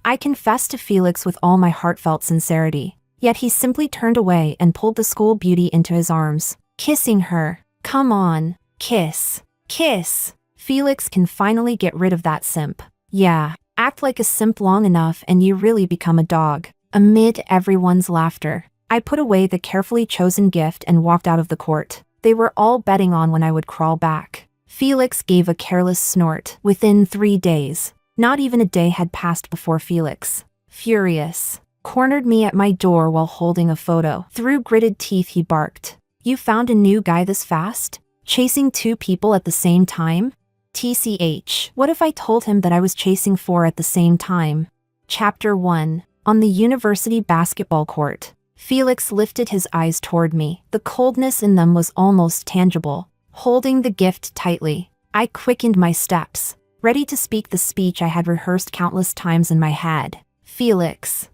I confessed to Felix with all my heartfelt sincerity. Yet he simply turned away and pulled the school beauty into his arms, kissing her. Come on, kiss. Kiss. Felix can finally get rid of that simp. Yeah, act like a simp long enough and you really become a dog. Amid everyone's laughter, I put away the carefully chosen gift and walked out of the court. They were all betting on when I would crawl back. Felix gave a careless snort. Within 3 days, not even a day had passed before Felix, furious, cornered me at my door while holding a photo. Through gritted teeth he barked. You found a new guy this fast? Chasing 2 people at the same time? TCH. What if I told him that I was chasing 4 at the same time? Chapter 1. On the university basketball court. Felix lifted his eyes toward me. The coldness in them was almost tangible. Holding the gift tightly, I quickened my steps, ready to speak the speech I had rehearsed countless times in my head. Felix.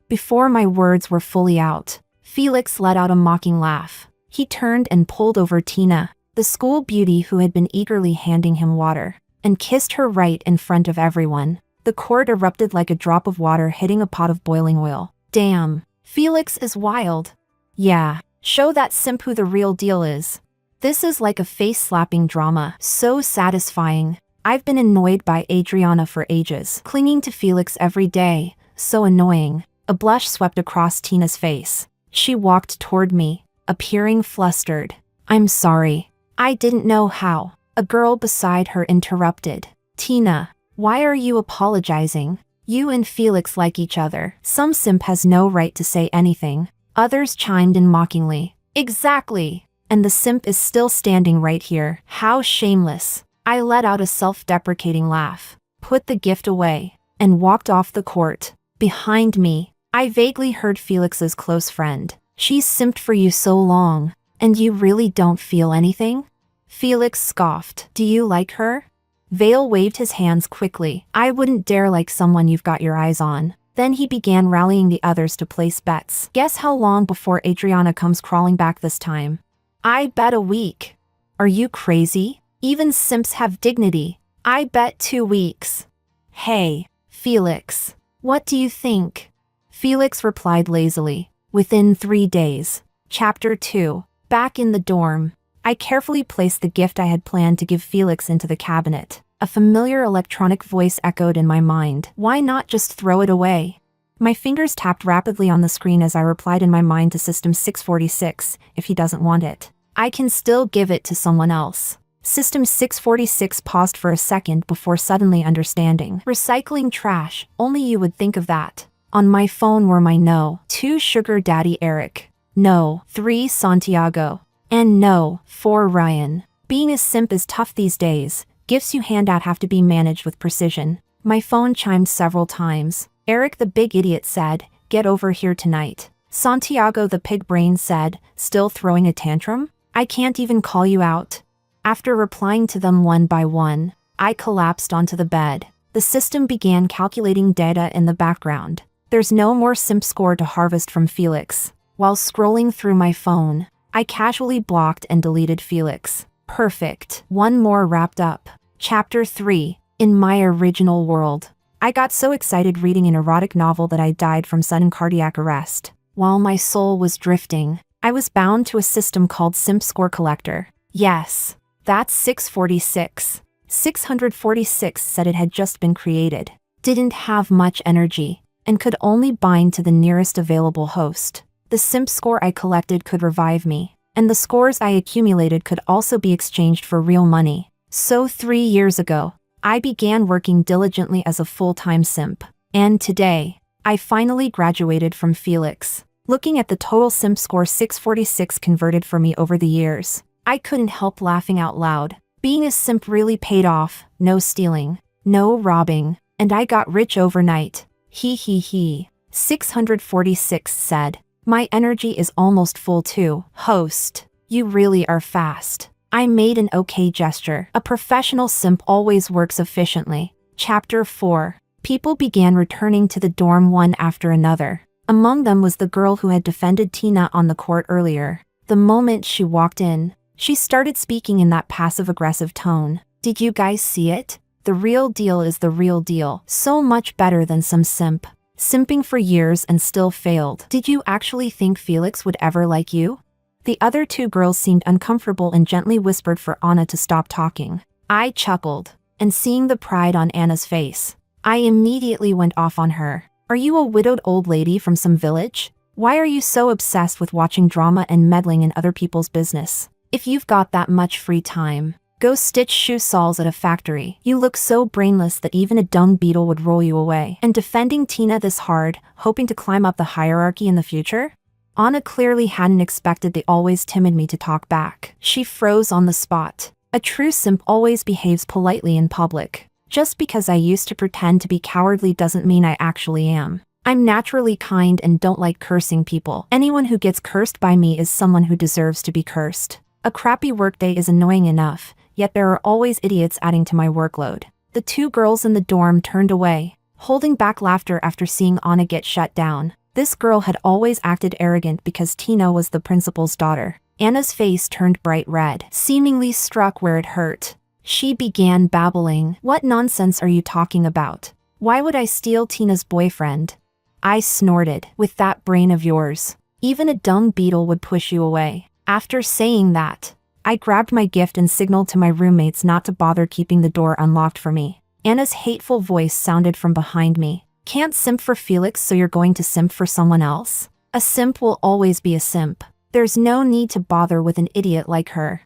Before my words were fully out, Felix let out a mocking laugh. He turned and pulled over Tina, the school beauty who had been eagerly handing him water, and kissed her right in front of everyone. The court erupted like a drop of water hitting a pot of boiling oil. Damn, Felix is wild. Yeah, show that simp who the real deal is. This is like a face-slapping drama, so satisfying. I've been annoyed by Adriana for ages, clinging to Felix every day, so annoying. A blush swept across Tina's face. She walked toward me, appearing flustered. I'm sorry. I didn't know how. A girl beside her interrupted. Tina, why are you apologizing? You and Felix like each other. Some simp has no right to say anything. Others chimed in mockingly. Exactly. And the simp is still standing right here. How shameless. I let out a self-deprecating laugh, put the gift away, and walked off the court. Behind me, I vaguely heard Felix's close friend. She's simped for you so long, and you really don't feel anything? Felix scoffed. Do you like her? Vale waved his hands quickly. I wouldn't dare like someone you've got your eyes on. Then he began rallying the others to place bets. Guess how long before Adriana comes crawling back this time? I bet a week. Are you crazy? Even simps have dignity. I bet 2 weeks. Hey, Felix, what do you think? Felix replied lazily. Within 3 days. Chapter 2. Back in the dorm. I carefully placed the gift I had planned to give Felix into the cabinet. A familiar electronic voice echoed in my mind. Why not just throw it away? My fingers tapped rapidly on the screen as I replied in my mind to System 646, if he doesn't want it, I can still give it to someone else. System 646 paused for a second before suddenly understanding. Recycling trash, only you would think of that. On my phone were my no. 2 Sugar Daddy Eric. No. 3 Santiago. And no. 4 Ryan. Being a simp is tough these days. Gifts you hand out have to be managed with precision. My phone chimed several times. Eric the big idiot said, get over here tonight. Santiago the pig brain said, still throwing a tantrum? I can't even call you out. After replying to them one by one, I collapsed onto the bed. The system began calculating data in the background. There's no more simp score to harvest from Felix. While scrolling through my phone, I casually blocked and deleted Felix. Perfect. One more wrapped up. Chapter 3. In my original world. I got so excited reading an erotic novel that I died from sudden cardiac arrest. While my soul was drifting, I was bound to a system called Simp Score Collector. Yes, that's 646. 646 said it had just been created, didn't have much energy, and could only bind to the nearest available host. The simp score I collected could revive me, and the scores I accumulated could also be exchanged for real money. So 3 years ago, I began working diligently as a full-time simp. And today, I finally graduated from Felix. Looking at the total simp score 646 converted for me over the years, I couldn't help laughing out loud. Being a simp really paid off. No stealing, no robbing, and I got rich overnight. He. 646 said. My energy is almost full too. Host, you really are fast. I made an okay gesture. A professional simp always works efficiently. Chapter 4. People began returning to the dorm one after another. Among them was the girl who had defended Tina on the court earlier. The moment she walked in, she started speaking in that passive-aggressive tone. Did you guys see it? The real deal is the real deal. So much better than some simp. Simping for years and still failed. Did you actually think Felix would ever like you? The other two girls seemed uncomfortable and gently whispered for Anna to stop talking. I chuckled, and seeing the pride on Anna's face, I immediately went off on her. Are you a widowed old lady from some village? Why are you so obsessed with watching drama and meddling in other people's business? If you've got that much free time, go stitch shoe soles at a factory. You look so brainless that even a dung beetle would roll you away. And defending Tina this hard, hoping to climb up the hierarchy in the future? Anna clearly hadn't expected the always timid me to talk back. She froze on the spot. A true simp always behaves politely in public. Just because I used to pretend to be cowardly doesn't mean I actually am. I'm naturally kind and don't like cursing people. Anyone who gets cursed by me is someone who deserves to be cursed. A crappy workday is annoying enough, yet there are always idiots adding to my workload. The two girls in the dorm turned away, holding back laughter after seeing Anna get shut down. This girl had always acted arrogant because Tina was the principal's daughter. Anna's face turned bright red, seemingly struck where it hurt. She began babbling. What nonsense are you talking about? Why would I steal Tina's boyfriend? I snorted. With that brain of yours, even a dung beetle would push you away. After saying that, I grabbed my gift and signaled to my roommates not to bother keeping the door unlocked for me. Anna's hateful voice sounded from behind me. Can't simp for Felix, so you're going to simp for someone else? A simp will always be a simp. There's no need to bother with an idiot like her.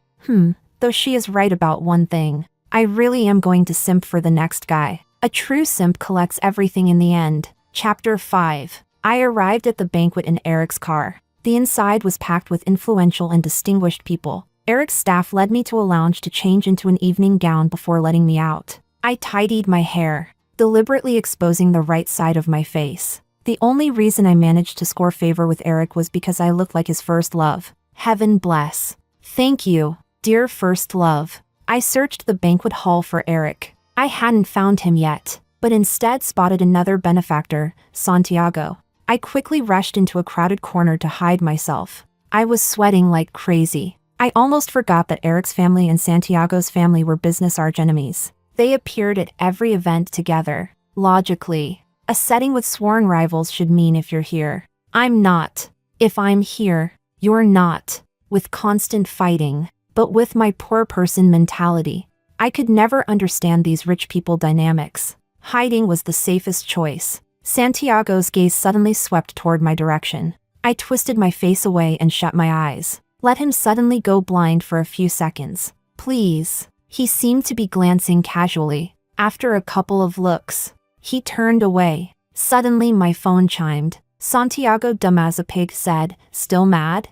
Though she is right about one thing. I really am going to simp for the next guy. A true simp collects everything in the end. Chapter 5. I arrived at the banquet in Eric's car. The inside was packed with influential and distinguished people. Eric's staff led me to a lounge to change into an evening gown before letting me out. I tidied my hair, deliberately exposing the right side of my face. The only reason I managed to score favor with Eric was because I looked like his first love. Heaven bless. Thank you, dear first love. I searched the banquet hall for Eric. I hadn't found him yet, but instead spotted another benefactor, Santiago. I quickly rushed into a crowded corner to hide myself. I was sweating like crazy. I almost forgot that Eric's family and Santiago's family were business archenemies. They appeared at every event together. Logically, a setting with sworn rivals should mean if you're here, I'm not. If I'm here, you're not. With constant fighting, but with my poor person mentality. I could never understand these rich people dynamics. Hiding was the safest choice. Santiago's gaze suddenly swept toward my direction. I twisted my face away and shut my eyes. Let him suddenly go blind for a few seconds. Please. He seemed to be glancing casually. After a couple of looks, he turned away. Suddenly my phone chimed. Santiago Damazepig said, "Still mad?"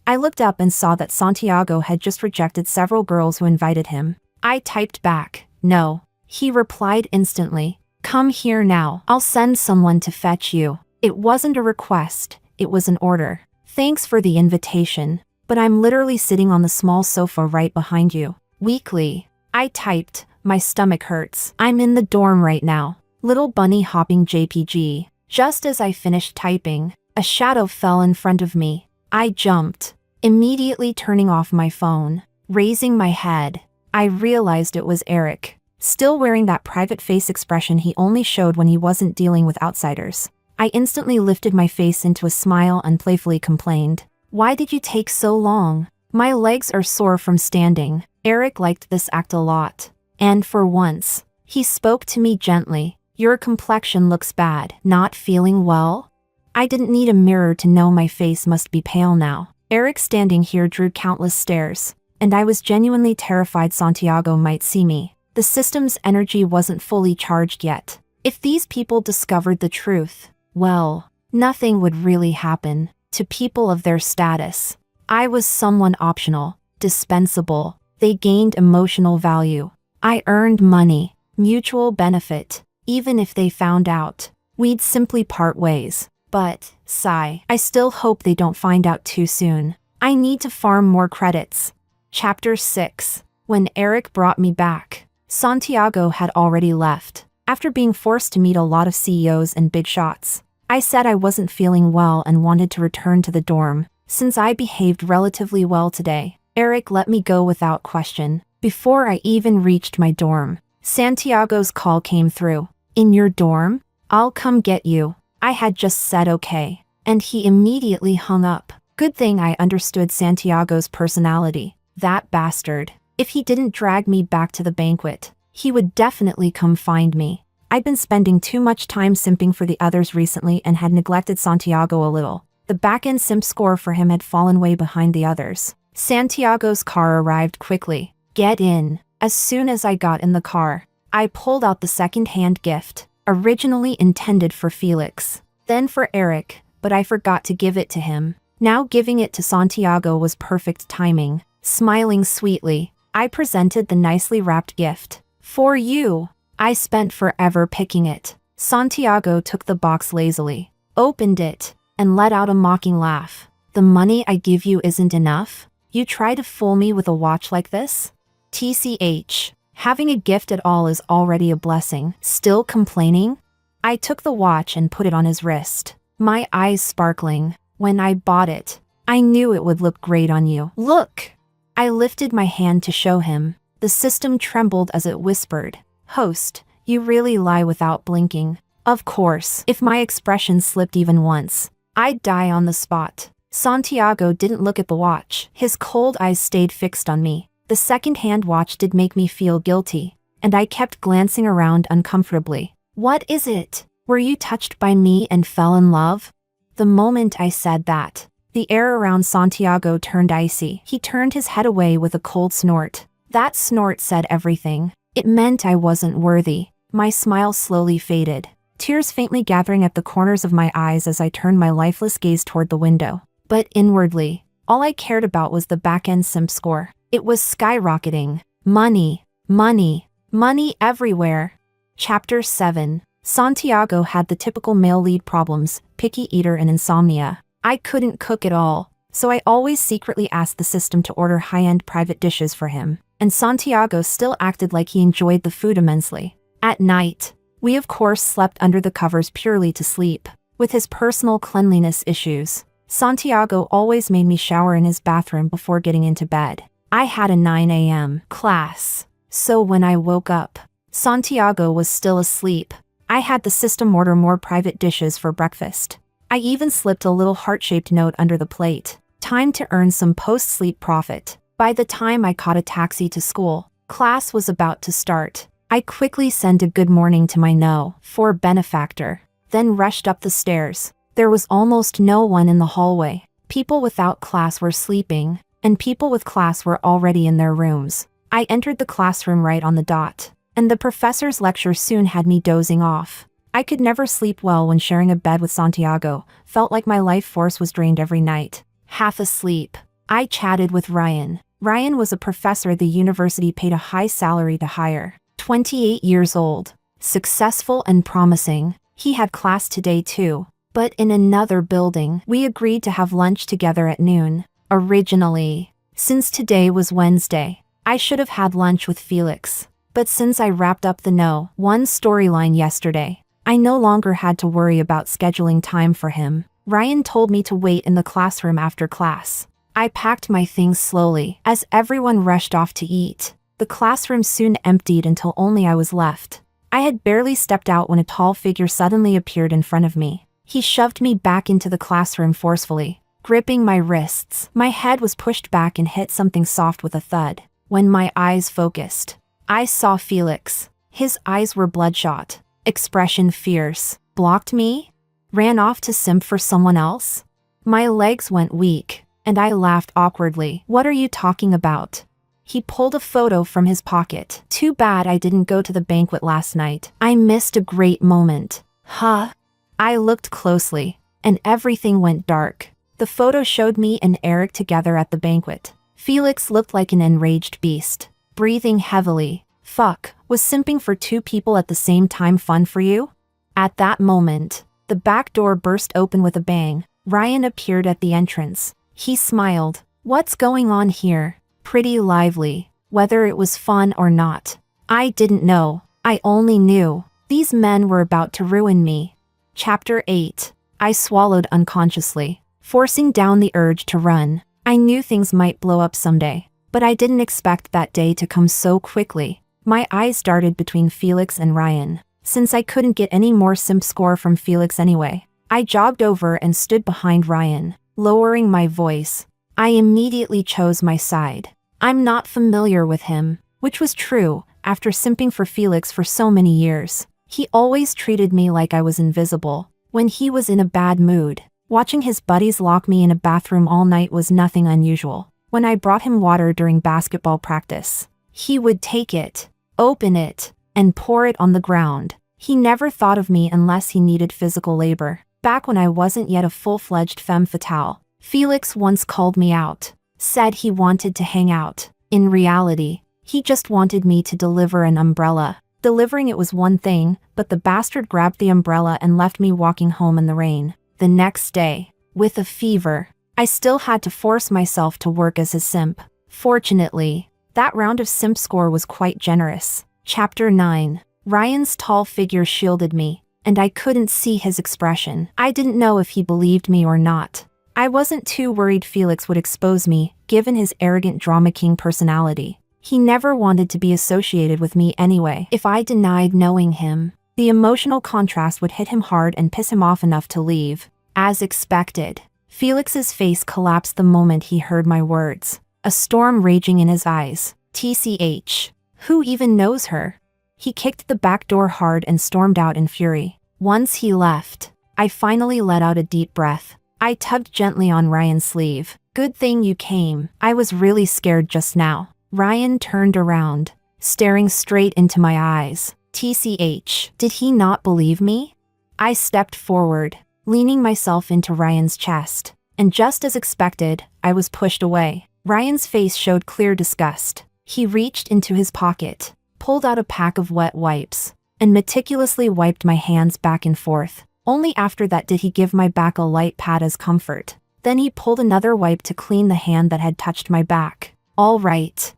I looked up and saw that Santiago had just rejected several girls who invited him. I typed back, "No." He replied instantly, "Come here now. I'll send someone to fetch you." It wasn't a request, it was an order. Thanks for the invitation, but I'm literally sitting on the small sofa right behind you. Weakly, I typed, "My stomach hurts. I'm in the dorm right now." Little bunny hopping JPG. Just as I finished typing, a shadow fell in front of me. I jumped, immediately turning off my phone. Raising my head, I realized it was Eric, still wearing that private face expression he only showed when he wasn't dealing with outsiders. I instantly lifted my face into a smile and playfully complained, "Why did you take so long? My legs are sore from standing." Eric liked this act a lot. And for once, he spoke to me gently. "Your complexion looks bad. Not feeling well?" I didn't need a mirror to know my face must be pale now. Eric standing here drew countless stares, and I was genuinely terrified Santiago might see me. The system's energy wasn't fully charged yet. If these people discovered the truth, well, nothing would really happen. To people of their status, I was someone optional, dispensable. They gained emotional value. I earned money, mutual benefit. Even if they found out, we'd simply part ways. But, sigh, I still hope they don't find out too soon. I need to farm more credits. Chapter 6. When Eric brought me back, Santiago had already left. After being forced to meet a lot of CEOs and big shots, I said I wasn't feeling well and wanted to return to the dorm. Since I behaved relatively well today, Eric let me go without question. Before I even reached my dorm, Santiago's call came through. In your dorm? I'll come get you. I had just said okay, and he immediately hung up. Good thing I understood Santiago's personality. That bastard. If he didn't drag me back to the banquet, he would definitely come find me. I'd been spending too much time simping for the others recently and had neglected Santiago a little. The back-end simp score for him had fallen way behind the others. Santiago's car arrived quickly. Get in. As soon as I got in the car, I pulled out the second-hand gift, originally intended for Felix, then for Eric, but I forgot to give it to him. Now giving it to Santiago was perfect timing. Smiling sweetly, I presented the nicely wrapped gift. For you. I spent forever picking it. Santiago took the box lazily, opened it, and let out a mocking laugh. The money I give you isn't enough? You try to fool me with a watch like this? TCH. Having a gift at all is already a blessing. Still complaining? I took the watch and put it on his wrist, my eyes sparkling. When I bought it, I knew it would look great on you. Look! I lifted my hand to show him. The system trembled as it whispered, Host, you really lie without blinking. Of course, if my expression slipped even once, I'd die on the spot. Santiago didn't look at the watch. His cold eyes stayed fixed on me. The second-hand watch did make me feel guilty, and I kept glancing around uncomfortably. What is it? Were you touched by me and fell in love? The moment I said that, the air around Santiago turned icy. He turned his head away with a cold snort. That snort said everything. It meant I wasn't worthy. My smile slowly faded, tears faintly gathering at the corners of my eyes as I turned my lifeless gaze toward the window. But inwardly, all I cared about was the back-end simp score. It was skyrocketing. Money, money, money everywhere. Chapter 7. Santiago had the typical male lead problems, picky eater and insomnia. I couldn't cook at all, so I always secretly asked the system to order high-end private dishes for him, and Santiago still acted like he enjoyed the food immensely. At night, we of course slept under the covers purely to sleep. With his personal cleanliness issues, Santiago always made me shower in his bathroom before getting into bed. I had a 9 a.m. class, so when I woke up, Santiago was still asleep. I had the system order more private dishes for breakfast. I even slipped a little heart-shaped note under the plate. Time to earn some post-sleep profit. By the time I caught a taxi to school, class was about to start. I quickly sent a good morning to my no-for benefactor, then rushed up the stairs. There was almost no one in the hallway. People without class were sleeping, and people with class were already in their rooms. I entered the classroom right on the dot, and the professor's lecture soon had me dozing off. I could never sleep well when sharing a bed with Santiago, felt like my life force was drained every night. Half asleep, I chatted with Ryan. Ryan was a professor the university paid a high salary to hire. 28 years old, successful and promising. He had class today too, but in another building. We agreed to have lunch together at noon. Originally, since today was Wednesday, I should have had lunch with Felix. But since I wrapped up the one storyline yesterday, I no longer had to worry about scheduling time for him. Ryan told me to wait in the classroom after class. I packed my things slowly as everyone rushed off to eat. The classroom soon emptied until only I was left. I had barely stepped out when a tall figure suddenly appeared in front of me. He shoved me back into the classroom forcefully, gripping my wrists. My head was pushed back and hit something soft with a thud. When my eyes focused, I saw Felix. His eyes were bloodshot, expression fierce. Blocked me? Ran off to simp for someone else? My legs went weak, and I laughed awkwardly. What are you talking about? He pulled a photo from his pocket. Too bad I didn't go to the banquet last night. I missed a great moment. Huh? I looked closely, and everything went dark. The photo showed me and Eric together at the banquet. Felix looked like an enraged beast, breathing heavily. Fuck, was simping for two people at the same time fun for you? At that moment, the back door burst open with a bang. Ryan appeared at the entrance. He smiled. What's going on here? Pretty lively. Whether it was fun or not, I didn't know. I only knew these men were about to ruin me. Chapter 8. I swallowed unconsciously, forcing down the urge to run. I knew things might blow up someday, but I didn't expect that day to come so quickly. My eyes darted between Felix and Ryan. Since I couldn't get any more simp score from Felix anyway, I jogged over and stood behind Ryan, lowering my voice. I immediately chose my side. I'm not familiar with him, which was true after simping for Felix for so many years. He always treated me like I was invisible. When he was in a bad mood, watching his buddies lock me in a bathroom all night was nothing unusual. When I brought him water during basketball practice, he would take it, open it, and pour it on the ground. He never thought of me unless he needed physical labor. Back when I wasn't yet a full-fledged femme fatale, Felix once called me out, said he wanted to hang out. In reality, he just wanted me to deliver an umbrella. Delivering it was one thing, but the bastard grabbed the umbrella and left me walking home in the rain. The next day, with a fever, I still had to force myself to work as his simp. Fortunately, that round of simp score was quite generous. Chapter 9. Ryan's tall figure shielded me, and I couldn't see his expression. I didn't know if he believed me or not. I wasn't too worried Felix would expose me, given his arrogant drama king personality. He never wanted to be associated with me anyway. If I denied knowing him, the emotional contrast would hit him hard and piss him off enough to leave. As expected, Felix's face collapsed the moment he heard my words, a storm raging in his eyes. TCH. Who even knows her? He kicked the back door hard and stormed out in fury. Once he left, I finally let out a deep breath. I tugged gently on Ryan's sleeve. Good thing you came. I was really scared just now. Ryan turned around, staring straight into my eyes. TCH. Did he not believe me? I stepped forward, leaning myself into Ryan's chest, and just as expected, I was pushed away. Ryan's face showed clear disgust. He reached into his pocket, pulled out a pack of wet wipes, and meticulously wiped my hands back and forth. Only after that did he give my back a light pat as comfort. Then he pulled another wipe to clean the hand that had touched my back. All right.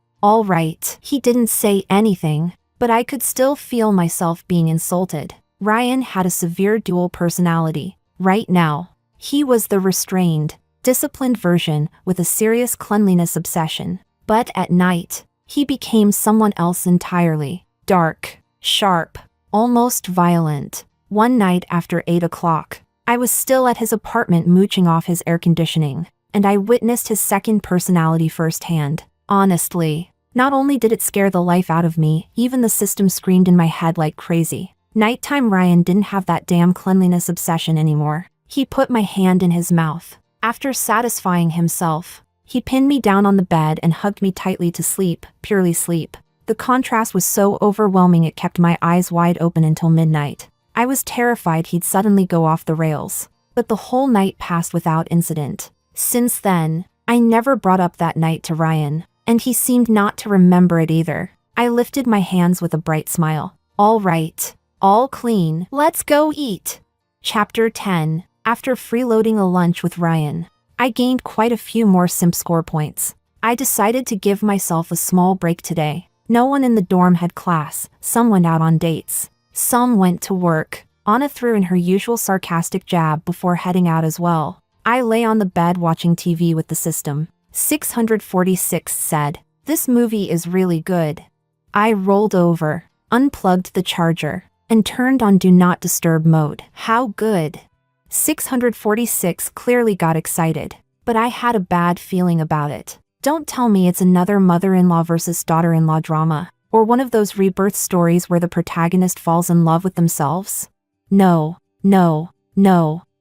He didn't say anything, but I could still feel myself being insulted. Ryan had a severe dual personality. Right now, he was the restrained, disciplined version with a serious cleanliness obsession. But at night, he became someone else entirely. Dark, sharp, almost violent. One night after 8 o'clock, I was still at his apartment mooching off his air conditioning, and I witnessed his second personality firsthand. Honestly, not only did it scare the life out of me, even the system screamed in my head like crazy. Nighttime Ryan didn't have that damn cleanliness obsession anymore. He put my hand in his mouth. After satisfying himself, he pinned me down on the bed and hugged me tightly to sleep, purely sleep. The contrast was so overwhelming it kept my eyes wide open until midnight. I was terrified he'd suddenly go off the rails, but the whole night passed without incident. Since then, I never brought up that night to Ryan, and he seemed not to remember it either. I lifted my hands with a bright smile. All right, all clean, let's go eat. Chapter 10. After freeloading a lunch with Ryan, I gained quite a few more simp score points. I decided to give myself a small break today. No one in the dorm had class, some went out on dates. Some went to work. Anna threw in her usual sarcastic jab before heading out as well. I lay on the bed watching TV with the system. 646 said, "This movie is really good." I rolled over, unplugged the charger, and turned on Do Not Disturb mode. How good. 646 clearly got excited, but I had a bad feeling about it. Don't tell me it's another mother-in-law versus daughter-in-law drama. Or one of those rebirth stories where the protagonist falls in love with themselves? No.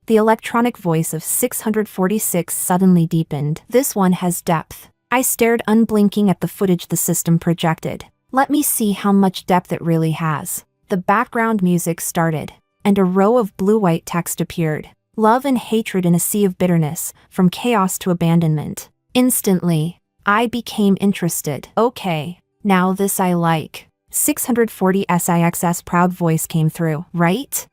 The electronic voice of 646 suddenly deepened. This one has depth. I stared unblinking at the footage the system projected. Let me see how much depth it really has. The background music started, and a row of blue-white text appeared. Love and hatred in a sea of bitterness, from chaos to abandonment. Instantly, I became interested. Okay. Now this I like. 640 SIX's proud voice came through, right?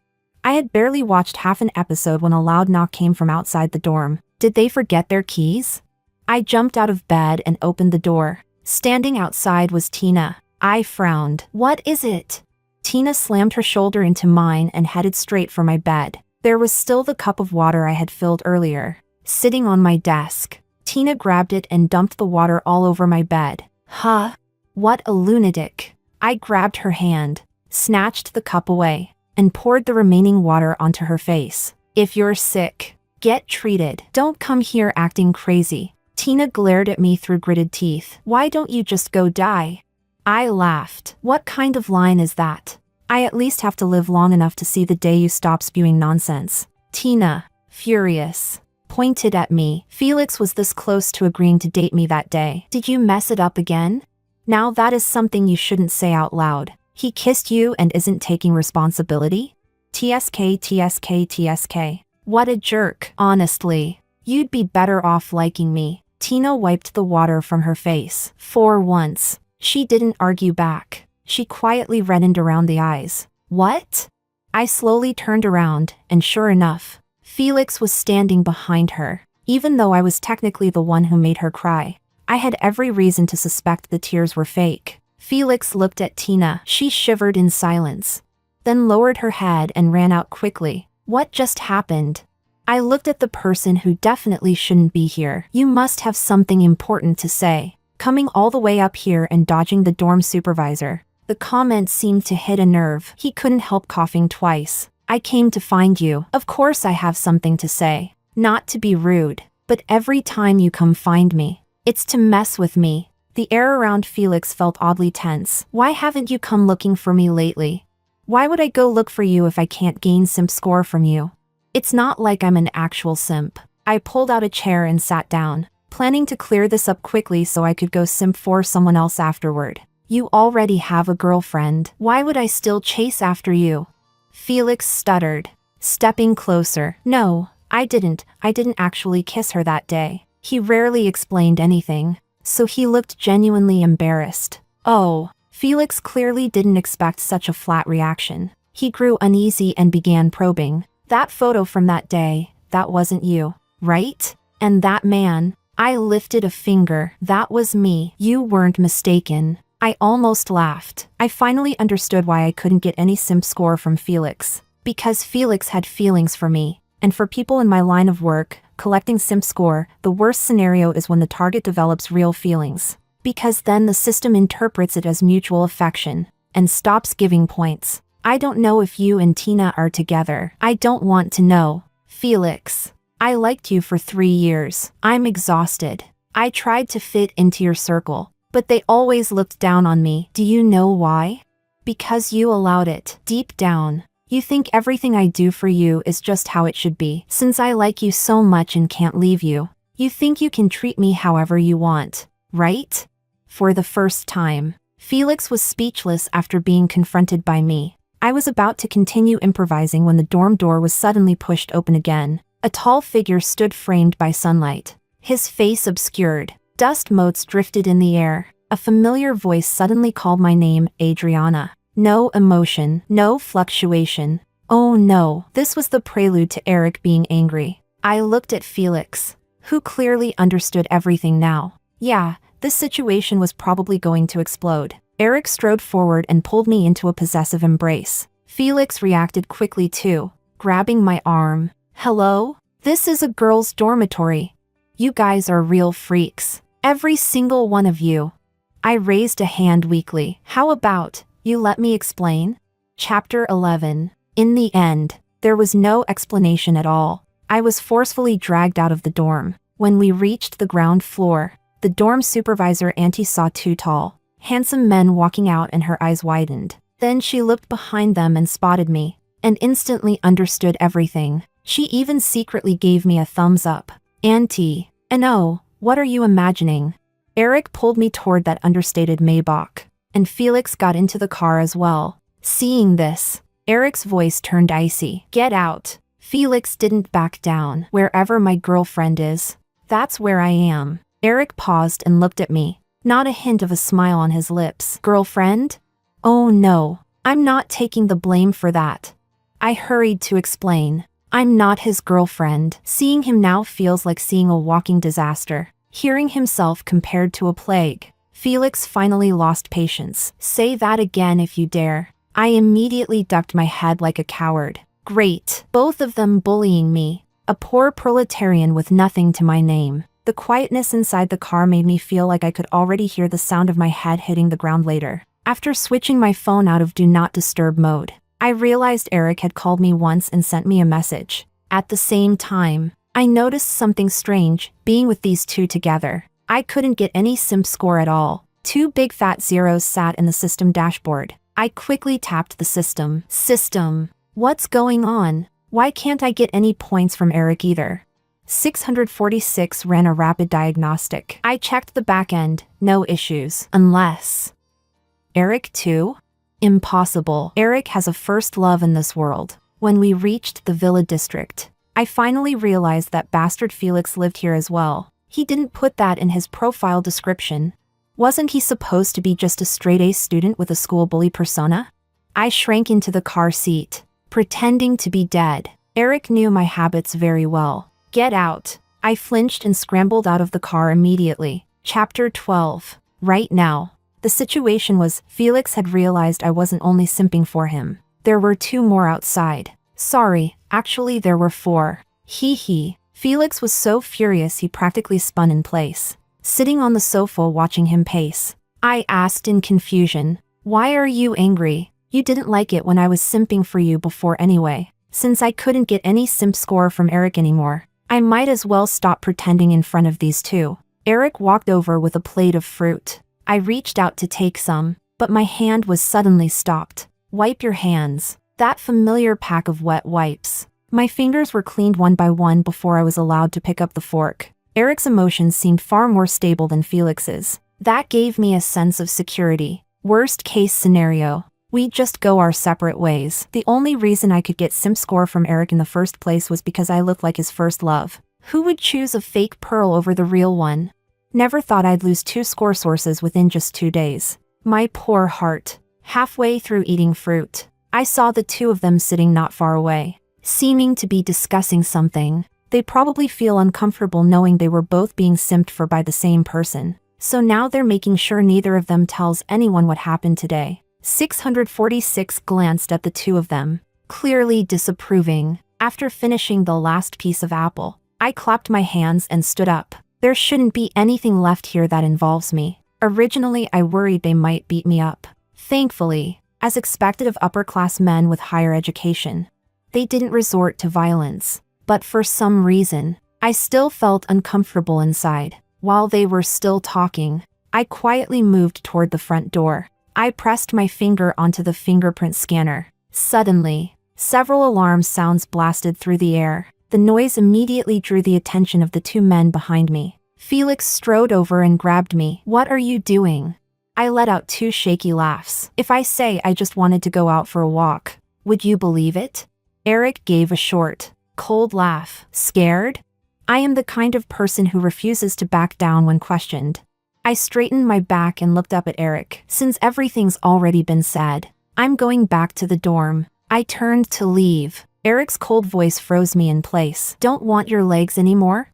I had barely watched half an episode when a loud knock came from outside the dorm. Did they forget their keys? I jumped out of bed and opened the door. Standing outside was Tina. I frowned. What is it? Tina slammed her shoulder into mine and headed straight for my bed. There was still the cup of water I had filled earlier, sitting on my desk. Tina grabbed it and dumped the water all over my bed. Huh? What a lunatic. I grabbed her hand, snatched the cup away, and poured the remaining water onto her face. If you're sick, get treated. Don't come here acting crazy. Tina glared at me through gritted teeth. Why don't you just go die? I laughed. What kind of line is that? I at least have to live long enough to see the day you stop spewing nonsense. Tina, furious, pointed at me. Felix was this close to agreeing to date me that day. Did you mess it up again? Now that is something you shouldn't say out loud. He kissed you and isn't taking responsibility? TSK, TSK, TSK. What a jerk. Honestly, you'd be better off liking me. Tina wiped the water from her face. For once, she didn't argue back. She quietly reddened around the eyes. What? I slowly turned around, and sure enough, Felix was standing behind her. Even though I was technically the one who made her cry, I had every reason to suspect the tears were fake. Felix looked at Tina. She shivered in silence, then lowered her head and ran out quickly. What just happened? I looked at the person who definitely shouldn't be here. You must have something important to say. Coming all the way up here and dodging the dorm supervisor. The comment seemed to hit a nerve. He couldn't help coughing twice. I came to find you. Of course I have something to say. Not to be rude, but every time you come find me, it's to mess with me. The air around Felix felt oddly tense. Why haven't you come looking for me lately? Why would I go look for you if I can't gain simp score from you? It's not like I'm an actual simp. I pulled out a chair and sat down, planning to clear this up quickly so I could go simp for someone else afterward. You already have a girlfriend. Why would I still chase after you? Felix stuttered, stepping closer. No, I didn't actually kiss her that day. He rarely explained anything, so he looked genuinely embarrassed. Oh, Felix clearly didn't expect such a flat reaction. He grew uneasy and began probing. That photo from that day, that wasn't you, right? And that man, I lifted a finger. That was me. You weren't mistaken. I almost laughed. I finally understood why I couldn't get any simp score from Felix. Because Felix had feelings for me. And for people in my line of work, collecting simp score, the worst scenario is when the target develops real feelings. Because then the system interprets it as mutual affection and stops giving points. I don't know if you and Tina are together. I don't want to know. Felix, I liked you for 3 years. I'm exhausted. I tried to fit into your circle, but they always looked down on me. Do you know why? Because you allowed it. Deep down, you think everything I do for you is just how it should be. Since I like you so much and can't leave you, you think you can treat me however you want, right? For the first time, Felix was speechless after being confronted by me. I was about to continue improvising when the dorm door was suddenly pushed open again. A tall figure stood framed by sunlight, his face obscured. Dust motes drifted in the air. A familiar voice suddenly called my name, Adriana. No emotion, no fluctuation. Oh no, this was the prelude to Eric being angry. I looked at Felix, who clearly understood everything now. Yeah, this situation was probably going to explode. Eric strode forward and pulled me into a possessive embrace. Felix reacted quickly too, grabbing my arm. Hello? This is a girls' dormitory. You guys are real freaks. Every single one of you. I raised a hand weakly. How about you let me explain? Chapter 11. In the end, there was no explanation at all. I was forcefully dragged out of the dorm. When we reached the ground floor, the dorm supervisor Auntie saw 2 tall, handsome men walking out and her eyes widened. Then she looked behind them and spotted me, and instantly understood everything. She even secretly gave me a thumbs up. Auntie, and oh, what are you imagining? Eric pulled me toward that understated Maybach, and Felix got into the car as well. Seeing this, Eric's voice turned icy. Get out. Felix didn't back down. Wherever my girlfriend is, that's where I am. Eric paused and looked at me, not a hint of a smile on his lips. Girlfriend? Oh no, I'm not taking the blame for that. I hurried to explain. I'm not his girlfriend. Seeing him now feels like seeing a walking disaster. Hearing himself compared to a plague. Felix finally lost patience. Say that again if you dare. I immediately ducked my head like a coward. Great. Both of them bullying me. A poor proletarian with nothing to my name. The quietness inside the car made me feel like I could already hear the sound of my head hitting the ground later. After switching my phone out of Do Not Disturb mode, I realized Eric had called me once and sent me a message. At the same time, I noticed something strange, being with these two together. I couldn't get any simp score at all. 2 big fat zeros sat in the system dashboard. I quickly tapped the system. System. What's going on? Why can't I get any points from Eric either? 646 ran a rapid diagnostic. I checked the back end, no issues. Unless... Eric too? Impossible. Eric has a first love in this world. When we reached the Villa district, I finally realized that bastard Felix lived here as well. He didn't put that in his profile description. Wasn't he supposed to be just a straight-A student with a school bully persona? I shrank into the car seat, pretending to be dead. Eric knew my habits very well. Get out. I flinched and scrambled out of the car immediately. Chapter 12. Right now. The situation was, Felix had realized I wasn't only simping for him. There were 2 more outside. Sorry, actually there were 4. Hee hee. Felix was so furious he practically spun in place, sitting on the sofa watching him pace. I asked in confusion, "Why are you angry? You didn't like it when I was simping for you before anyway." Since I couldn't get any simp score from Eric anymore, I might as well stop pretending in front of these 2. Eric walked over with a plate of fruit. I reached out to take some, but my hand was suddenly stopped. Wipe your hands. That familiar pack of wet wipes. My fingers were cleaned one by one before I was allowed to pick up the fork. Eric's emotions seemed far more stable than Felix's. That gave me a sense of security. Worst case scenario, we'd just go our separate ways. The only reason I could get simp score from Eric in the first place was because I looked like his first love. Who would choose a fake pearl over the real one? Never thought I'd lose 2 score sources within just 2 days. My poor heart. Halfway through eating fruit, I saw the 2 of them sitting not far away, seeming to be discussing something. They probably feel uncomfortable knowing they were both being simped for by the same person. So now they're making sure neither of them tells anyone what happened today. 646 glanced at the 2 of them, clearly disapproving. After finishing the last piece of apple, I clapped my hands and stood up. There shouldn't be anything left here that involves me. Originally, I worried they might beat me up. Thankfully, as expected of upper-class men with higher education, they didn't resort to violence. But for some reason, I still felt uncomfortable inside. While they were still talking, I quietly moved toward the front door. I pressed my finger onto the fingerprint scanner. Suddenly, several alarm sounds blasted through the air. The noise immediately drew the attention of the 2 men behind me. Felix strode over and grabbed me. "What are you doing?" I let out 2 shaky laughs. "If I say I just wanted to go out for a walk, would you believe it?" Eric gave a short, cold laugh. "Scared?" I am the kind of person who refuses to back down when questioned. I straightened my back and looked up at Eric. "Since everything's already been said, I'm going back to the dorm." I turned to leave. Eric's cold voice froze me in place. "Don't want your legs anymore?"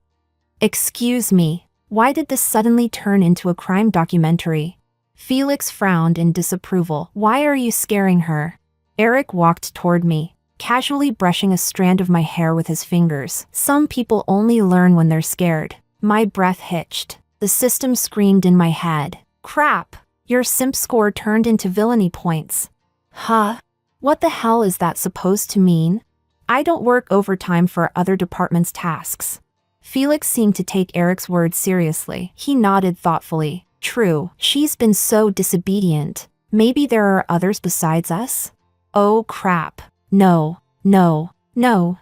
Excuse me, why did this suddenly turn into a crime documentary? Felix frowned in disapproval. "Why are you scaring her?" Eric walked toward me, casually brushing a strand of my hair with his fingers. "Some people only learn when they're scared." My breath hitched. The system screamed in my head. "Crap! Your simp score turned into villainy points." Huh? What the hell is that supposed to mean? I don't work overtime for other departments' tasks. Felix seemed to take Eric's words seriously. He nodded thoughtfully. "True, she's been so disobedient. Maybe there are others besides us?" Oh crap. No,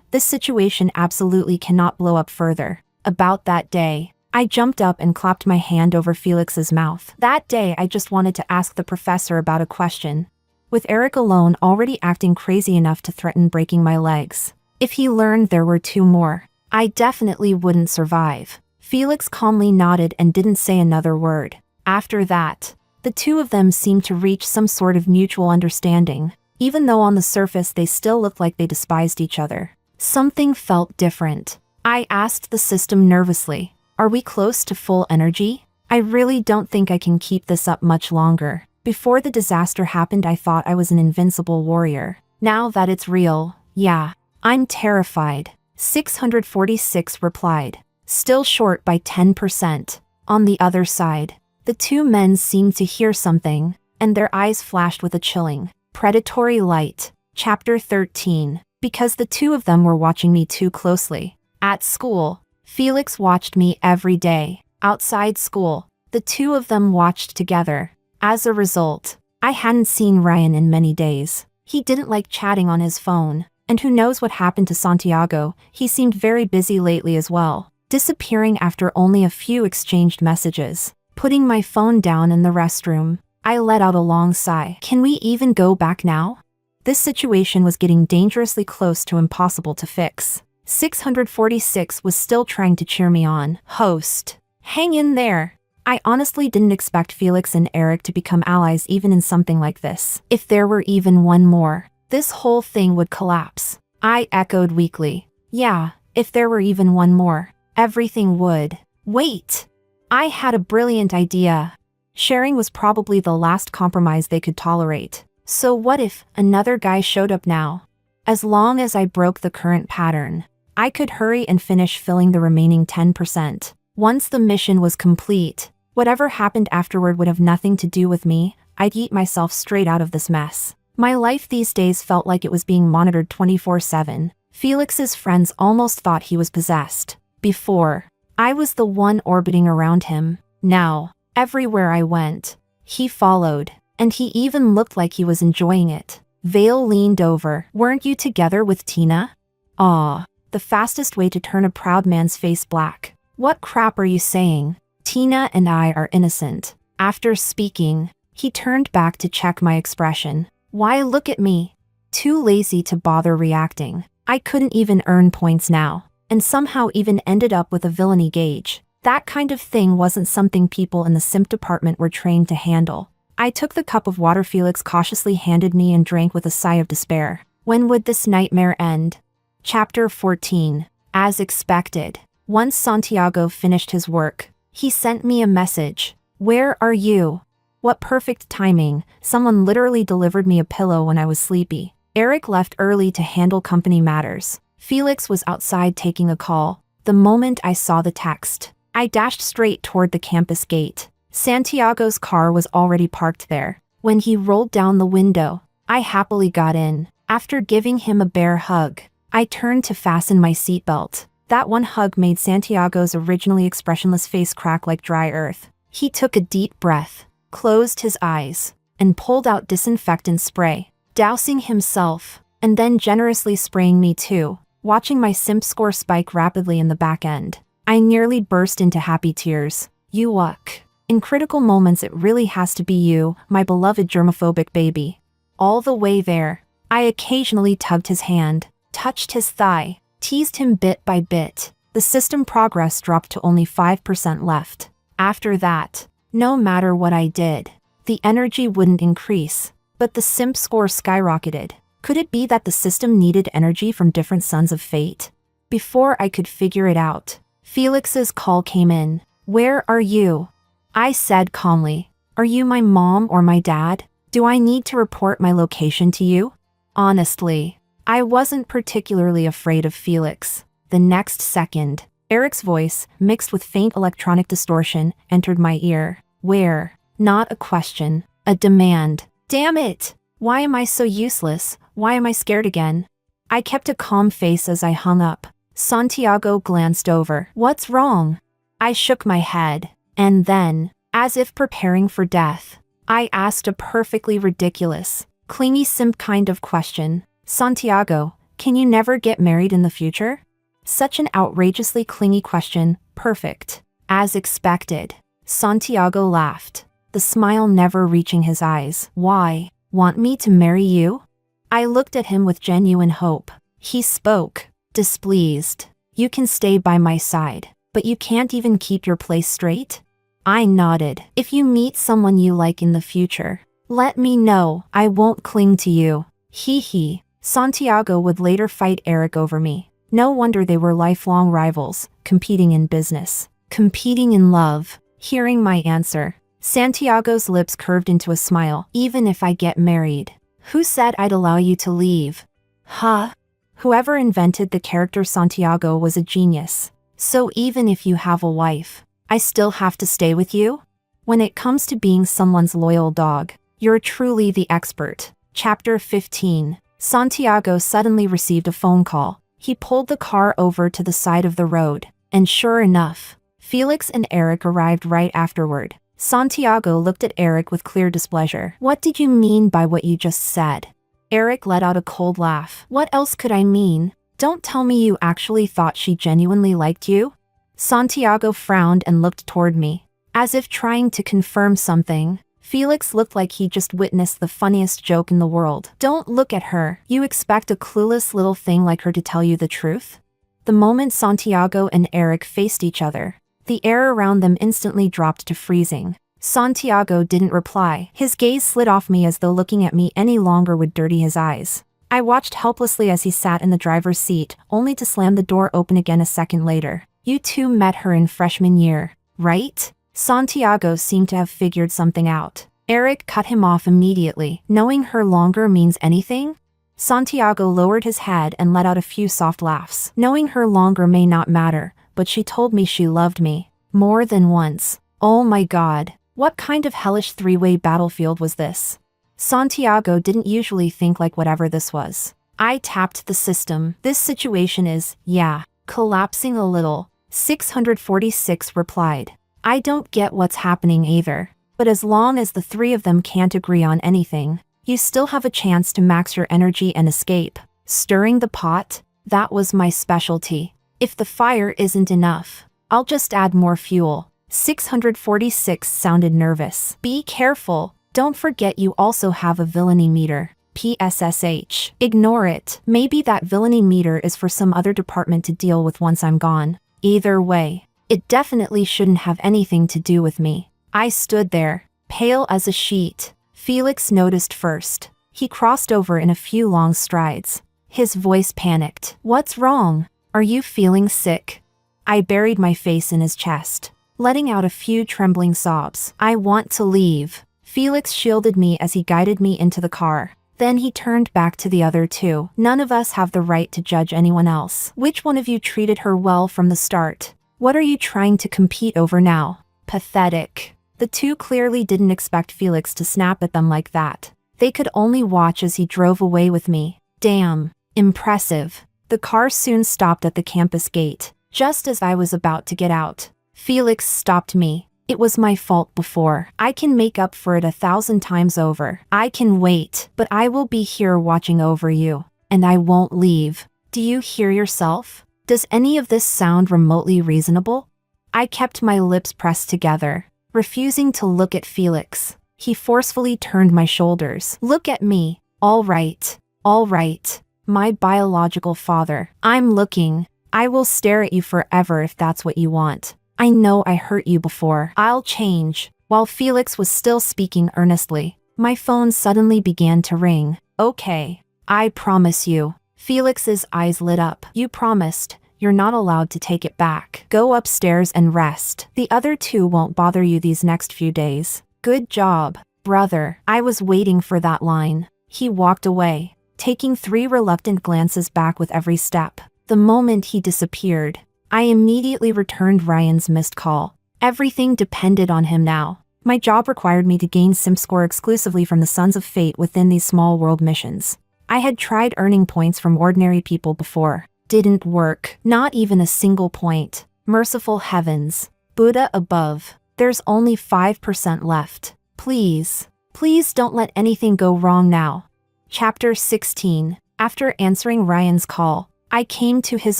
this situation absolutely cannot blow up further. About that day, I jumped up and clapped my hand over Felix's mouth. That day I just wanted to ask the professor about a question. With Eric alone already acting crazy enough to threaten breaking my legs. If he learned there were 2 more, I definitely wouldn't survive. Felix calmly nodded and didn't say another word. After that, the 2 of them seemed to reach some sort of mutual understanding, even though on the surface they still looked like they despised each other. Something felt different. I asked the system nervously, "Are we close to full energy? I really don't think I can keep this up much longer." Before the disaster happened, I thought I was an invincible warrior. Now that it's real, yeah, I'm terrified. 646 replied, still short by 10%. On the other side, the 2 men seemed to hear something. and their eyes flashed with a chilling, predatory light. Chapter 13. Because the two of them were watching me too closely. At school, Felix watched me every day. Outside school, the two of them watched together. As a result, I hadn't seen Ryan in many days. He didn't like chatting on his phone, and who knows what happened to Santiago. He seemed very busy lately as well, disappearing after only a few exchanged messages. Putting my phone down in the restroom, I let out a long sigh. Can we even go back now? This situation was getting dangerously close to impossible to fix. 646 was still trying to cheer me on. Host. Hang in there. I honestly didn't expect Felix and Eric to become allies even in something like this. If there were even one more, this whole thing would collapse. I echoed weakly. Yeah, if there were even one more, everything would. Wait! I had a brilliant idea. Sharing was probably the last compromise they could tolerate. So what if another guy showed up now? As long as I broke the current pattern, I could hurry and finish filling the remaining 10%. Once the mission was complete, whatever happened afterward would have nothing to do with me. I'd eat myself straight out of this mess. My life these days felt like it was being monitored 24/7. Felix's friends almost thought he was possessed. Before, I was the one orbiting around him. Now, everywhere I went, he followed. And he even looked like he was enjoying it. Vale leaned over. Weren't you together with Tina? Aw, the fastest way to turn a proud man's face black. What crap are you saying? Tina and I are innocent. After speaking, he turned back to check my expression. Why look at me? Too lazy to bother reacting. I couldn't even earn points now, and somehow even ended up with a villainy gauge. That kind of thing wasn't something people in the simp department were trained to handle. I took the cup of water Felix cautiously handed me and drank with a sigh of despair. When would this nightmare end? Chapter 14. As expected, once Santiago finished his work, he sent me a message. Where are you? What perfect timing. Someone literally delivered me a pillow when I was sleepy. Eric left early to handle company matters. Felix was outside taking a call. The moment I saw the text, I dashed straight toward the campus gate. Santiago's car was already parked there. When he rolled down the window, I happily got in. After giving him a bear hug, I turned to fasten my seatbelt. That one hug made Santiago's originally expressionless face crack like dry earth. He took a deep breath, closed his eyes, and pulled out disinfectant spray, dousing himself, and then generously spraying me too, watching my simp score spike rapidly in the back end. I nearly burst into happy tears. You luck. In critical moments it really has to be you, my beloved germophobic baby. All the way there, I occasionally tugged his hand, touched his thigh, teased him bit by bit. The system progress dropped to only 5% left. After that, no matter what I did, the energy wouldn't increase, but the simp score skyrocketed. Could it be that the system needed energy from different sons of fate? Before I could figure it out, Felix's call came in. Where are you? I said calmly. Are you my mom or my dad? Do I need to report my location to you? Honestly, I wasn't particularly afraid of Felix. The next second, Eric's voice, mixed with faint electronic distortion, entered my ear. Where? Not a question, a demand. Damn it! Why am I so useless? Why am I scared again? I kept a calm face as I hung up. Santiago glanced over. What's wrong? I shook my head. And then, as if preparing for death, I asked a perfectly ridiculous, clingy simp kind of question. Santiago, can you never get married in the future? Such an outrageously clingy question, perfect. As expected, Santiago laughed, the smile never reaching his eyes. Why? Want me to marry you? I looked at him with genuine hope. He spoke, displeased. You can stay by my side, but you can't even keep your place straight? I nodded. If you meet someone you like in the future, let me know. I won't cling to you. Hee hee. Santiago would later fight Eric over me. No wonder they were lifelong rivals, competing in business, competing in love. Hearing my answer, Santiago's lips curved into a smile. Even if I get married, who said I'd allow you to leave? Huh? Whoever invented the character Santiago was a genius. So even if you have a wife, I still have to stay with you? When it comes to being someone's loyal dog, You're truly the expert. Chapter 15. Santiago suddenly received a phone call. He pulled the car over to the side of the road, and sure enough, Felix and Eric arrived right afterward. Santiago looked at Eric with clear displeasure. What did you mean by what you just said? Eric let out a cold laugh. What else could I mean? Don't tell me you actually thought she genuinely liked you? Santiago frowned and looked toward me, as if trying to confirm something. Felix looked like he just witnessed the funniest joke in the world. Don't look at her. You expect a clueless little thing like her to tell you the truth? The moment Santiago and Eric faced each other, the air around them instantly dropped to freezing. Santiago didn't reply. His gaze slid off me as though looking at me any longer would dirty his eyes. I watched helplessly as he sat in the driver's seat, only to slam the door open again a second later. You two met her in freshman year, right? Santiago seemed to have figured something out. Eric cut him off immediately. Knowing her longer means anything? Santiago lowered his head and let out a few soft laughs. Knowing her longer may not matter, but she told me she loved me. More than once. Oh my god. What kind of hellish three-way battlefield was this? Santiago didn't usually think like whatever this was. I tapped the system. This situation is, yeah, collapsing a little. 646 replied. I don't get what's happening either. But as long as the three of them can't agree on anything, you still have a chance to max your energy and escape. Stirring the pot? That was my specialty. If the fire isn't enough, I'll just add more fuel. 646 sounded nervous. Be careful. Don't forget you also have a villainy meter. PSSH. Ignore it. Maybe that villainy meter is for some other department to deal with once I'm gone. Either way, it definitely shouldn't have anything to do with me. I stood there, pale as a sheet. Felix noticed first. He crossed over in a few long strides. His voice panicked. What's wrong? Are you feeling sick? I buried my face in his chest, letting out a few trembling sobs. I want to leave. Felix shielded me as he guided me into the car. Then he turned back to the other two. None of us have the right to judge anyone else. Which one of you treated her well from the start? What are you trying to compete over now? Pathetic. The two clearly didn't expect Felix to snap at them like that. They could only watch as he drove away with me. Damn. Impressive. The car soon stopped at the campus gate. Just as I was about to get out, Felix stopped me. It was my fault before. I can make up for it 1,000 times over. I can wait, but I will be here watching over you. And I won't leave. Do you hear yourself? Does any of this sound remotely reasonable? I kept my lips pressed together, refusing to look at Felix. He forcefully turned my shoulders. Look at me. All right. All right. My biological father. I'm looking. I will stare at you forever if that's what you want. I know I hurt you before. I'll change. While Felix was still speaking earnestly, my phone suddenly began to ring. Okay. I promise you. Felix's eyes lit up. You promised. You're not allowed to take it back. Go upstairs and rest. The other two won't bother you these next few days. Good job, brother. I was waiting for that line. He walked away, taking 3 reluctant glances back with every step. The moment he disappeared, I immediately returned Ryan's missed call. Everything depended on him now. My job required me to gain sim score exclusively from the Sons of Fate within these small world missions. I had tried earning points from ordinary people before. Didn't work. Not even a single point. Merciful heavens. Buddha above. There's only 5% left. Please. Please don't let anything go wrong now. Chapter 16. After answering Ryan's call, I came to his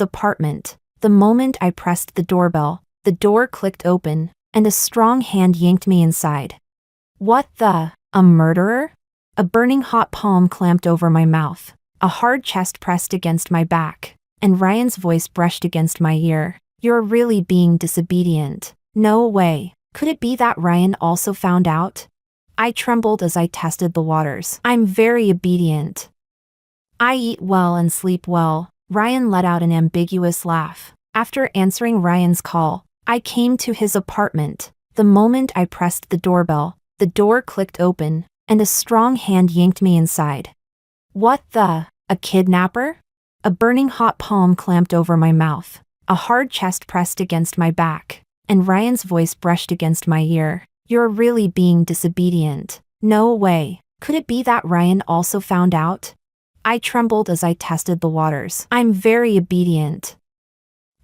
apartment. The moment I pressed the doorbell, the door clicked open, and a strong hand yanked me inside. What the? A murderer? A burning hot palm clamped over my mouth, a hard chest pressed against my back, and Ryan's voice brushed against my ear. You're really being disobedient. No way. Could it be that Ryan also found out? I trembled as I tested the waters. I'm very obedient. I eat well and sleep well. Ryan let out an ambiguous laugh. After answering Ryan's call, I came to his apartment. The moment I pressed the doorbell, the door clicked open, and a strong hand yanked me inside. What the? A kidnapper? A burning hot palm clamped over my mouth, a hard chest pressed against my back, and Ryan's voice brushed against my ear. You're really being disobedient. No way. Could it be that Ryan also found out? I trembled as I tested the waters. I'm very obedient.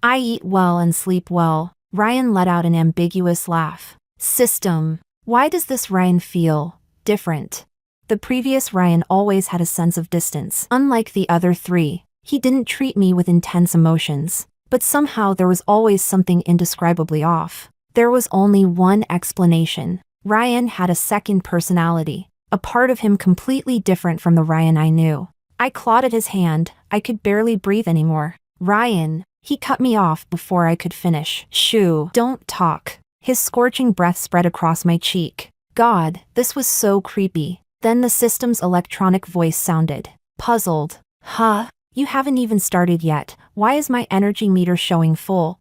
I eat well and sleep well. Ryan let out an ambiguous laugh. System. Why does this Ryan feel different? The previous Ryan always had a sense of distance. Unlike the other three, he didn't treat me with intense emotions. But somehow there was always something indescribably off. There was only one explanation. Ryan had a second personality, a part of him completely different from the Ryan I knew. I clawed at his hand. I could barely breathe anymore. Ryan. He cut me off before I could finish. Shoo, don't talk. His scorching breath spread across my cheek. God, this was so creepy. Then the system's electronic voice sounded. Puzzled. Huh? You haven't even started yet. Why is my energy meter showing full?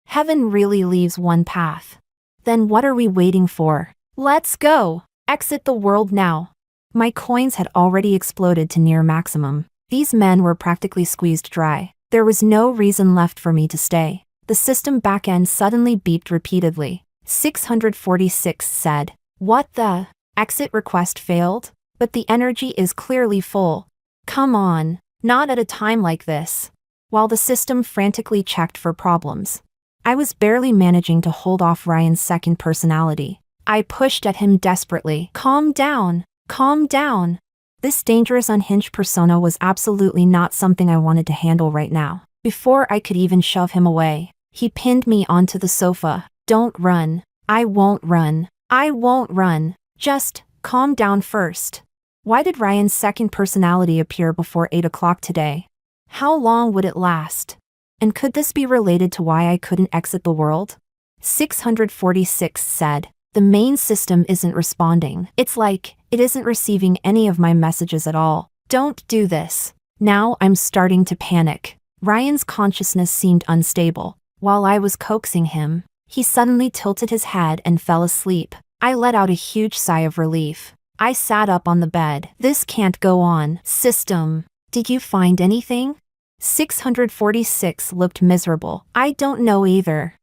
Heaven really leaves one path. Then what are we waiting for? Let's go! Exit the world now. My coins had already exploded to near maximum. These men were practically squeezed dry. There was no reason left for me to stay. The system backend suddenly beeped repeatedly. 646 said. What the? Exit request failed? But the energy is clearly full. Come on. Not at a time like this. While the system frantically checked for problems, I was barely managing to hold off Ryan's second personality. I pushed at him desperately. Calm down. Calm down. This dangerous unhinged persona was absolutely not something I wanted to handle right now. Before I could even shove him away, he pinned me onto the sofa. Don't run. I won't run. I won't run. Just calm down first. Why did Ryan's second personality appear before 8 o'clock today? How long would it last? And could this be related to why I couldn't exit the world? 646 said. The main system isn't responding. It's like it isn't receiving any of my messages at all. Don't do this. Now I'm starting to panic. Ryan's consciousness seemed unstable. While I was coaxing him, he suddenly tilted his head and fell asleep. I let out a huge sigh of relief. I sat up on the bed. This can't go on. System. Did you find anything? 646 looked miserable. I don't know either.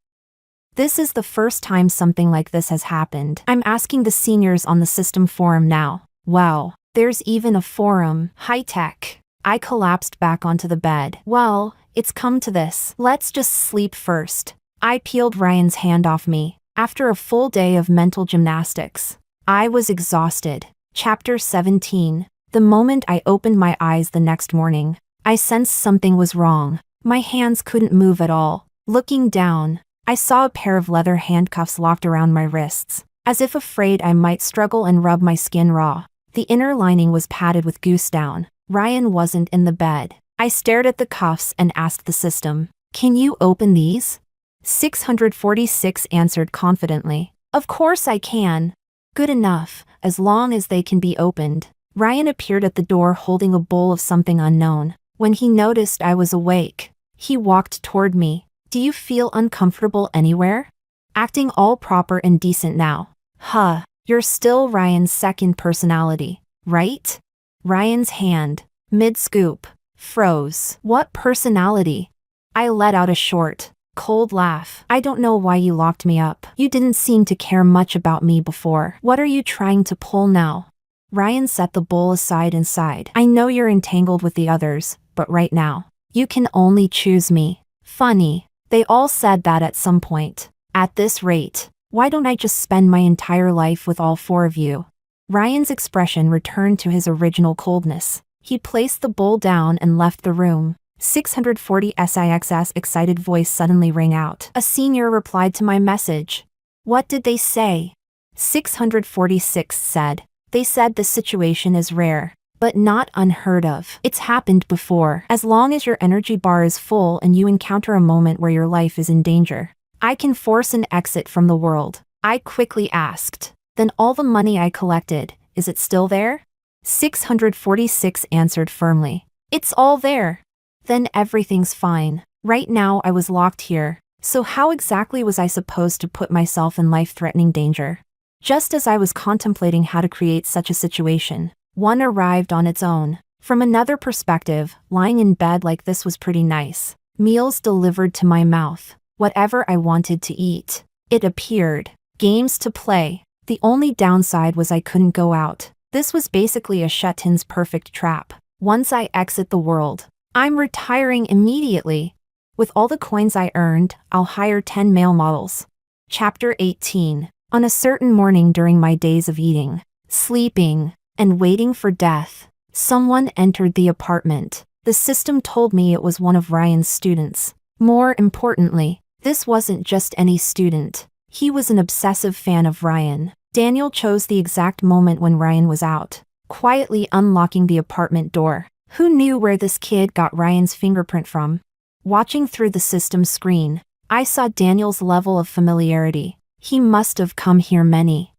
This is the first time something like this has happened. I'm asking the seniors on the system forum now. Wow, there's even a forum. High tech. I collapsed back onto the bed. Well, it's come to this. Let's just sleep first. I peeled Ryan's hand off me. After a full day of mental gymnastics, I was exhausted. Chapter 17. The moment I opened my eyes the next morning, I sensed something was wrong. My hands couldn't move at all. Looking down, I saw a pair of leather handcuffs locked around my wrists, as if afraid I might struggle and rub my skin raw. The inner lining was padded with goose down. Ryan wasn't in the bed. I stared at the cuffs and asked the system, "Can you open these?" 646 answered confidently, "Of course I can." Good enough, as long as they can be opened. Ryan appeared at the door holding a bowl of something unknown. When he noticed I was awake, he walked toward me. Do you feel uncomfortable anywhere? Acting all proper and decent now. Huh, you're still Ryan's second personality, right? Ryan's hand, mid-scoop, froze. What personality? I let out a short, cold laugh. I don't know why you locked me up. You didn't seem to care much about me before. What are you trying to pull now? Ryan set the bowl aside and sighed. I know you're entangled with the others, but right now, you can only choose me. Funny. They all said that at some point. At this rate, why don't I just spend my entire life with all four of you? Ryan's expression returned to his original coldness. He placed the bowl down and left the room. 646's excited voice suddenly rang out. A senior replied to my message. What did they say? 646 said. They said the situation is rare, but not unheard of. It's happened before. As long as your energy bar is full and you encounter a moment where your life is in danger, I can force an exit from the world. I quickly asked. Then all the money I collected, is it still there? 646 answered firmly. It's all there. Then everything's fine. Right now I was locked here, so how exactly was I supposed to put myself in life-threatening danger? Just as I was contemplating how to create such a situation, one arrived on its own. From another perspective, lying in bed like this was pretty nice. Meals delivered to my mouth. Whatever I wanted to eat. It appeared. Games to play. The only downside was I couldn't go out. This was basically a shut-in's perfect trap. Once I exit the world, I'm retiring immediately. With all the coins I earned, I'll hire 10 male models. Chapter 18. On a certain morning during my days of eating, sleeping, and waiting for death, someone entered the apartment. The system told me it was one of Ryan's students. More importantly, this wasn't just any student. He was an obsessive fan of Ryan. Daniel chose the exact moment when Ryan was out, quietly unlocking the apartment door. Who knew where this kid got Ryan's fingerprint from? Watching through the system screen, I saw Daniel's level of familiarity. He must have come here many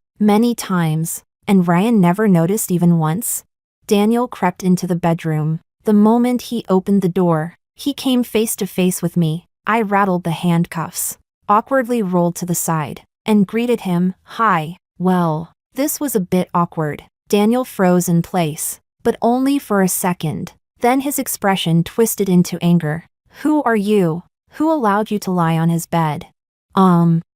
times, and Ryan never noticed even once. Daniel crept into the bedroom. The moment he opened the door, he came face to face with me. I rattled the handcuffs, awkwardly rolled to the side, and greeted him. Hi. Well, this was a bit awkward. Daniel froze in place, but only for a second. Then his expression twisted into anger. Who are you? Who allowed you to lie on his bed?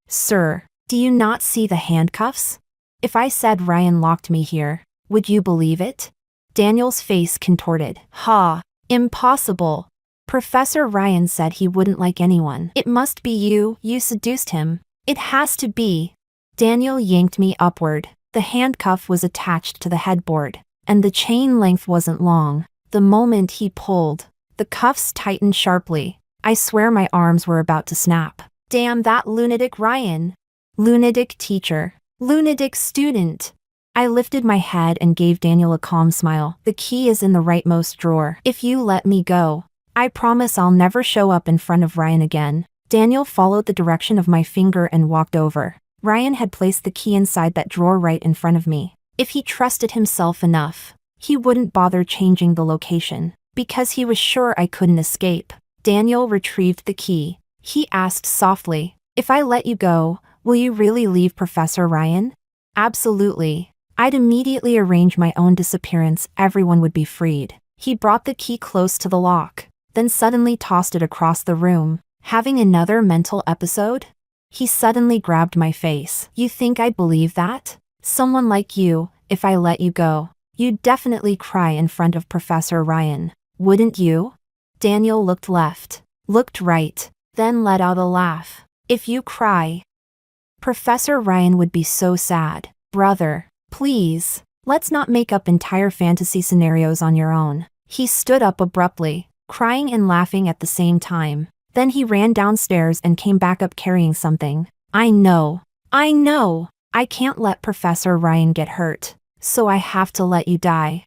Sir, do you not see the handcuffs? If I said Ryan locked me here, would you believe it? Daniel's face contorted. Ha! Impossible. Professor Ryan said he wouldn't like anyone. It must be you. You seduced him. It has to be. Daniel yanked me upward. The handcuff was attached to the headboard, and the chain length wasn't long. The moment he pulled, the cuffs tightened sharply. I swear my arms were about to snap. Damn that lunatic Ryan. Lunatic teacher. Lunatic student. I lifted my head and gave Daniel a calm smile. The key is in the rightmost drawer. If you let me go, I promise I'll never show up in front of Ryan again. Daniel followed the direction of my finger and walked over. Ryan had placed the key inside that drawer right in front of me. If he trusted himself enough, he wouldn't bother changing the location, because he was sure I couldn't escape. Daniel retrieved the key. He asked softly, if I let you go, will you really leave Professor Ryan? Absolutely. I'd immediately arrange my own disappearance. Everyone would be freed. He brought the key close to the lock, then suddenly tossed it across the room. Having another mental episode? He suddenly grabbed my face. You think I believe that? Someone like you, if I let you go, you'd definitely cry in front of Professor Ryan, wouldn't you? Daniel looked left, looked right, then let out a laugh. If you cry, Professor Ryan would be so sad. Brother, please, let's not make up entire fantasy scenarios on your own. He stood up abruptly, crying and laughing at the same time. Then he ran downstairs and came back up carrying something. I know. I can't let Professor Ryan get hurt, so I have to let you die.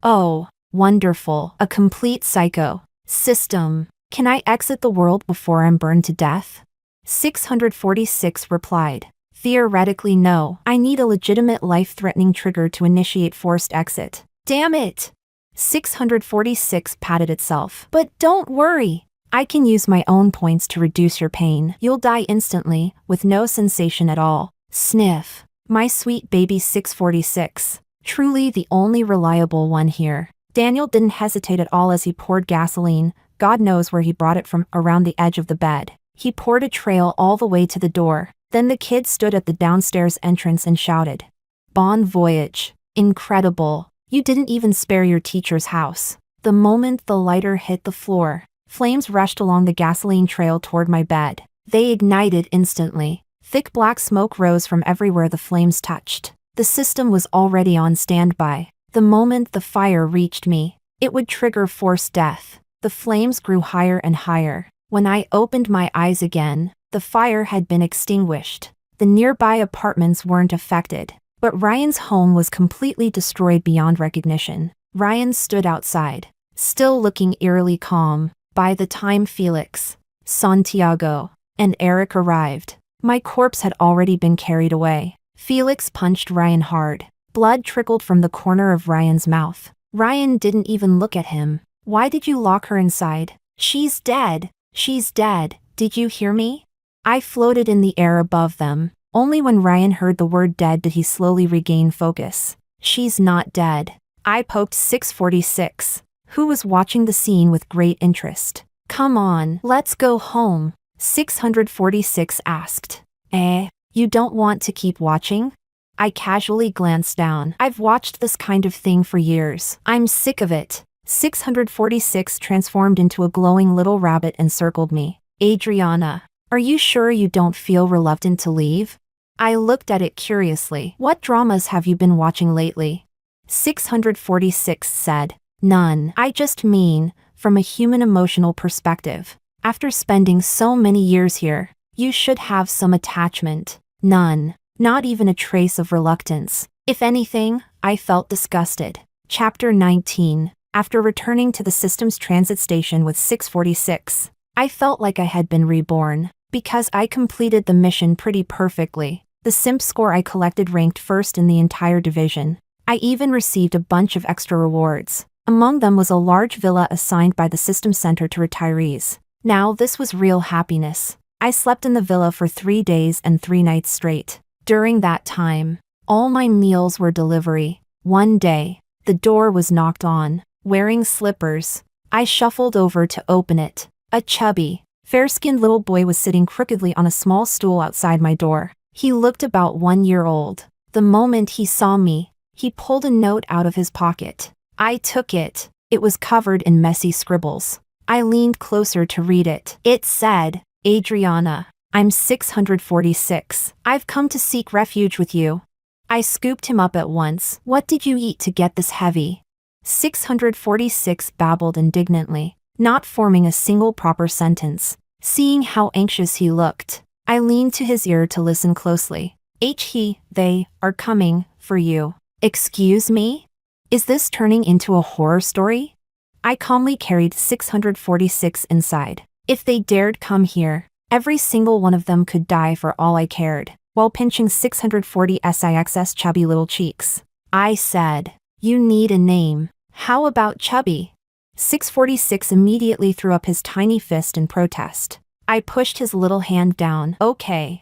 Oh, wonderful. A complete psycho. System. Can I exit the world before I'm burned to death? 646 replied. Theoretically no. I need a legitimate life-threatening trigger to initiate forced exit. Damn it! 646 patted itself. But don't worry. I can use my own points to reduce your pain. You'll die instantly, with no sensation at all. Sniff. My sweet baby 646. Truly the only reliable one here. Daniel didn't hesitate at all as he poured gasoline, God knows where he brought it from, around the edge of the bed. He poured a trail all the way to the door. Then the kid stood at the downstairs entrance and shouted. Bon voyage. Incredible. You didn't even spare your teacher's house. The moment the lighter hit the floor, flames rushed along the gasoline trail toward my bed. They ignited instantly. Thick black smoke rose from everywhere the flames touched. The system was already on standby. The moment the fire reached me, it would trigger forced death. The flames grew higher and higher. When I opened my eyes again, the fire had been extinguished. The nearby apartments weren't affected, but Ryan's home was completely destroyed beyond recognition. Ryan stood outside, still looking eerily calm. By the time Felix, Santiago, and Eric arrived, my corpse had already been carried away. Felix punched Ryan hard. Blood trickled from the corner of Ryan's mouth. Ryan didn't even look at him. Why did you lock her inside? She's dead. She's dead. Did you hear me? I floated in the air above them. Only when Ryan heard the word dead did he slowly regain focus. She's not dead. I poked 646, who was watching the scene with great interest. Come on, let's go home, 646 asked. You don't want to keep watching? I casually glanced down. I've watched this kind of thing for years. I'm sick of it. 646 transformed into a glowing little rabbit and circled me. Adriana, are you sure you don't feel reluctant to leave? I looked at it curiously. What dramas have you been watching lately? 646 said. None. I just mean, from a human emotional perspective. After spending so many years here, you should have some attachment. None. Not even a trace of reluctance. If anything, I felt disgusted. Chapter 19. After returning to the system's transit station with 646, I felt like I had been reborn. Because I completed the mission pretty perfectly. The simp score I collected ranked first in the entire division. I even received a bunch of extra rewards. Among them was a large villa assigned by the system center to retirees. Now this was real happiness. I slept in the villa for 3 days and 3 nights straight. During that time, all my meals were delivery. One day, the door was knocked on. Wearing slippers, I shuffled over to open it. A chubby, fair-skinned little boy was sitting crookedly on a small stool outside my door. He looked about 1 year old. The moment he saw me, he pulled a note out of his pocket. I took it. It was covered in messy scribbles. I leaned closer to read it. It said, Adriana, I'm 646. I've come to seek refuge with you. I scooped him up at once. What did you eat to get this heavy? 646 babbled indignantly, not forming a single proper sentence. Seeing how anxious he looked, I leaned to his ear to listen closely. They are coming for you. Excuse me? Is this turning into a horror story? I calmly carried 646 inside. If they dared come here, every single one of them could die for all I cared, while pinching 646's chubby little cheeks. I said, you need a name. How about Chubby? 646 immediately threw up his tiny fist in protest. I pushed his little hand down. Okay,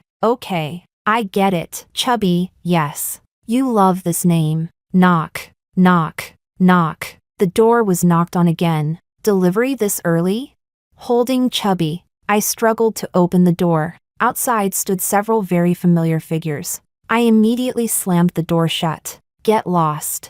I get it. Chubby, yes. You love this name. Knock, knock, knock. The door was knocked on again. Delivery this early? Holding Chubby, I struggled to open the door. Outside stood several very familiar figures. I immediately slammed the door shut. Get lost.